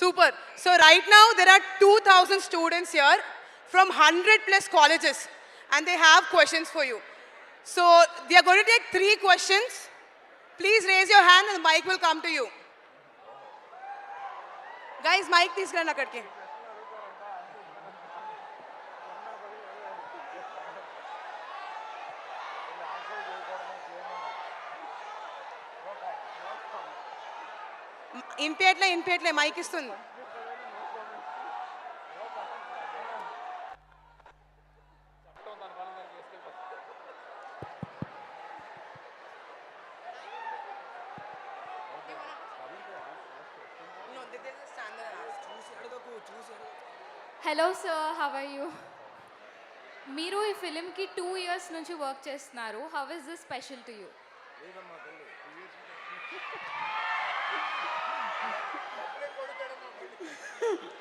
Super. So right now there are 2,000 students here from 100 plus colleges and they have questions for you. So they are going to take 3 questions. Please raise your hand and the mic will come to you. Guys, mic తీసుకురండి అక్కడికి. ఇన్పేట్లే mic ఇస్తుంది. Hello sir, how are you? మీరు ఈ ఫిలింకి 2 years నుంచి work చేస్తున్నారు. How is this special to you?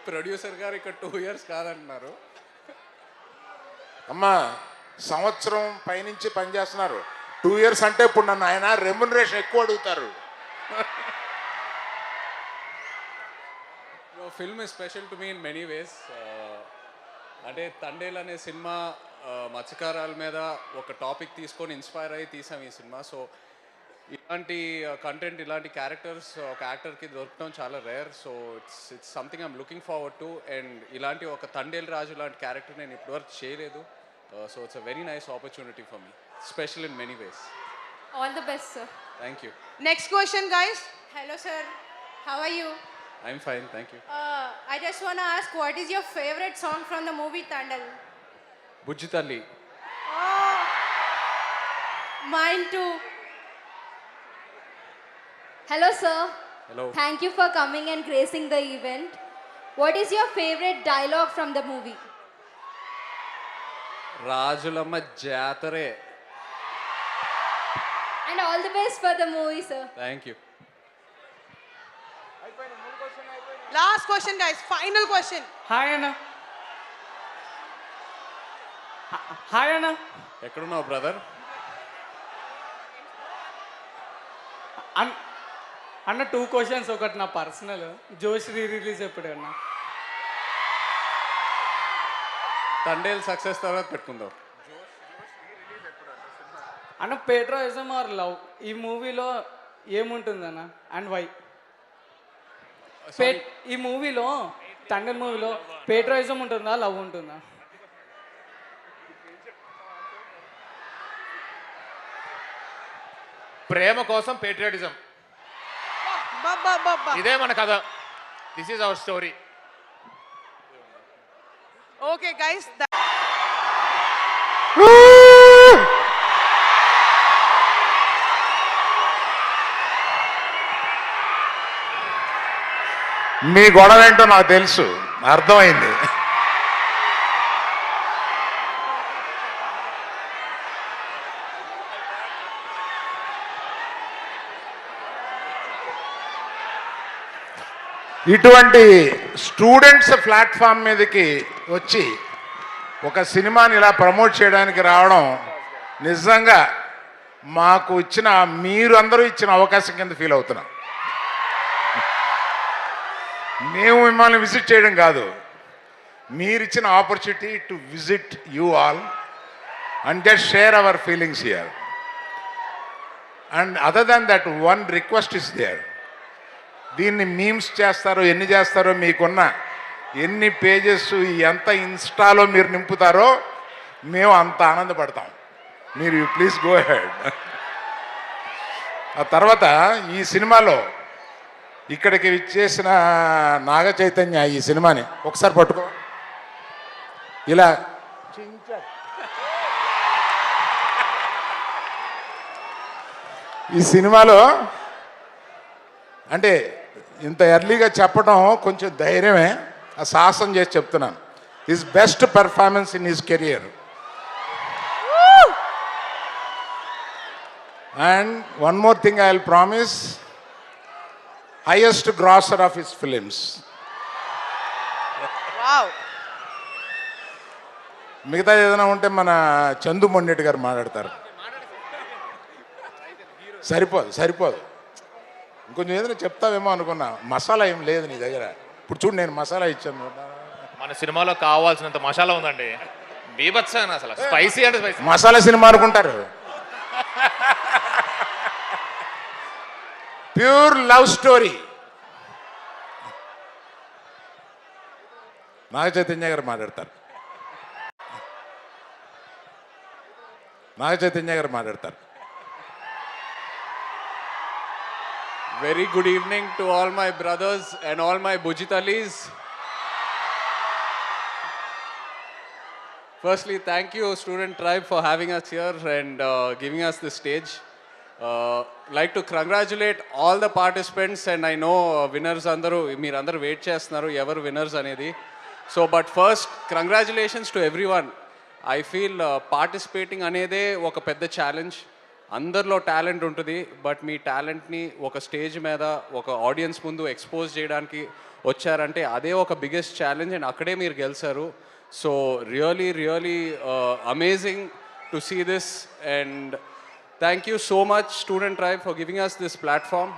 Producer గారు ఇక్కడ 2 years కాదంటున్నారు. అమ్మా సంవత్సరం పైనుంచి పనిచేస్తున్నారు. 2 years అంటే ఇప్పుడు నన్ను ఆయన రెమ్యునరేషన్ ఎక్కువ అడుగుతారు. Film is special to me in many ways. అంటే తండేల్ అనే సినిమా మత్స్యకారాల మీద ఒక టాపిక్ తీసుకొని ఇన్స్పైర్ అయ్యి తీసాం ఈ సినిమా. సో ఇలాంటి కంటెంట్, ఇలాంటి క్యారెక్టర్స్ ఒక యాక్టర్కి దొరకడం చాలా rare. So it's something I'm looking forward to. And ఇలాంటి ఒక తండేల్ రాజు లాంటి క్యారెక్టర్ నేను ఇప్పటివరకు చేయలేదు. So it's a very nice opportunity for me, special in many ways. All the best sir. Thank you. Next question guys. Hello sir, how are you? I'm fine, thank you. I just want to ask, what is your favorite song from the movie Tandal? బుజ్జి తల్లి. Oh, mine too. Hello sir. Hello. Thank you for coming and gracing the event. What is your favorite dialogue from the movie? రాజులమ్మ జాతరే. And all the best for the movie sir. Thank you. Last question guys, final question. Hi అన్న. Hi అన్న. ఎక్కడున్నావు brother? అన్న 2 questions. ఒకటి నా personal, జోష్ release ఎప్పుడు అన్న? తండేల్ సక్సెస్ తర్వాత పెట్టుకుందాం. అన్న పేట్రోయిజం ఆర్ లవ్ ఈ మూవీలో ఏముంటుందన్న అండ్ వై? ఈ మూవీలో, తండేల్ మూవీలో పేట్రోయిజం ఉంటుందా, లవ్ ఉంటుందా? ప్రేమ కోసం పేట్రియాటిజం, ఇదే మన కథ. This is our story. Okay guys. మీ గొడవ ఏంటో నాకు తెలుసు, అర్థమైంది. ఇటువంటి స్టూడెంట్స్ ప్లాట్ఫామ్ మీదకి వచ్చి ఒక సినిమాని ఇలా ప్రమోట్ చేయడానికి రావడం నిజంగా మాకు ఇచ్చిన, మీరు అందరూ ఇచ్చిన అవకాశం కింద ఫీల్ అవుతున్నాం. మేము మిమ్మల్ని విజిట్ చేయడం కాదు, మీరు ఇచ్చిన opportunity to visit you all and just share our feelings here. And other than that, one request is there. దీన్ని మీమ్స్ చేస్తారో ఎన్ని చేస్తారో, మీకున్న ఎన్ని పేజెస్ ఎంత ఇన్స్టాలో మీరు నింపుతారో మేము అంత ఆనందపడతాం. మీరు ప్లీజ్ గో హెడ్. ఆ తర్వాత ఈ సినిమాలో ఇక్కడికి విచ్చేసిన నాగ చైతన్య ఈ సినిమాని ఒకసారి పట్టుకో, ఇలా ఈ సినిమాలో అంటే ఇంత ఎర్లీగా చెప్పడం కొంచెం ధైర్యమే, ఆ సాహసం చేసి చెప్తున్నాను. His best performance in his career. And one more thing I will promise, highest grosser of his films. Wow. మిగతా ఏదైనా ఉంటే మన చందు మొండెట్టి గారు మాట్లాడతారు. సరిపోదు ఇంకొంచెం ఏదైనా చెప్తావేమో అనుకున్నా. మసాలా ఏం లేదు నీ దగ్గర, ఇప్పుడు చూడు నేను మసాలా ఇచ్చాను. మన సినిమాలో కావాల్సినంత మసాలా ఉందండి, బీభత్సంగా అసలు, స్పైసీ అంటే స్పైసీ. మసాలా సినిమా అనుకుంటారు. Pure love story. Naga Chaitanya గారు మాట్లాడతారు. నాగ చైతన్య గారు మాట్లాడతారు. Very good evening to all my brothers and all my Bujitalis. Firstly, thank you, Student Tribe, for having us here and giving us the stage. Like to congratulate all the participants, and I know winners andaru meer andaru wait chestunaru evaru winners anedi. So but first congratulations to everyone. I feel participating anede oka pedda challenge. అందరిలో talent ఉంటుంది, but మీ టాలెంట్ని ఒక stage మీద ఒక audience ముందు expose చేయడానికి వచ్చారంటే అదే ఒక బిగ్గెస్ట్ ఛాలెంజ్, అండ్ అక్కడే మీరు గెలిచారు. So really really amazing to see this, and thank you so much Student Tribe for giving us this platform.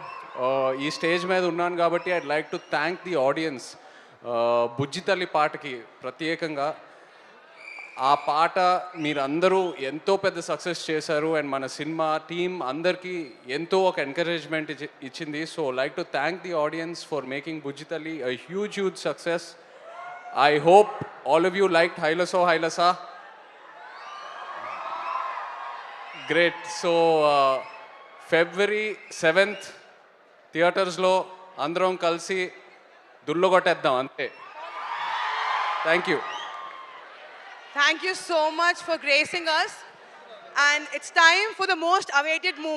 ఈ స్టేజ్ మీద ఉన్నాను కాబట్టి I'd like to thank the audience. Bujjithalli పాటకి ప్రత్యేకంగా, ఆ పాట మీరందరూ ఎంతో పెద్ద సక్సెస్ చేశారు, అండ్ మన సినిమా టీమ్ అందరికీ ఎంతో ఒక ఎంకరేజ్మెంట్ ఇచ్చింది. So like to thank the audience for making Bujjithalli a huge success. I hope all of you like Hailaso Hailasa. Great. So February 7th థియేటర్స్లో అందరం కలిసి దుల్లగొట్టేద్దాం అంతే. Thank you. Thank you so much for gracing us. And it's time for the most awaited moment.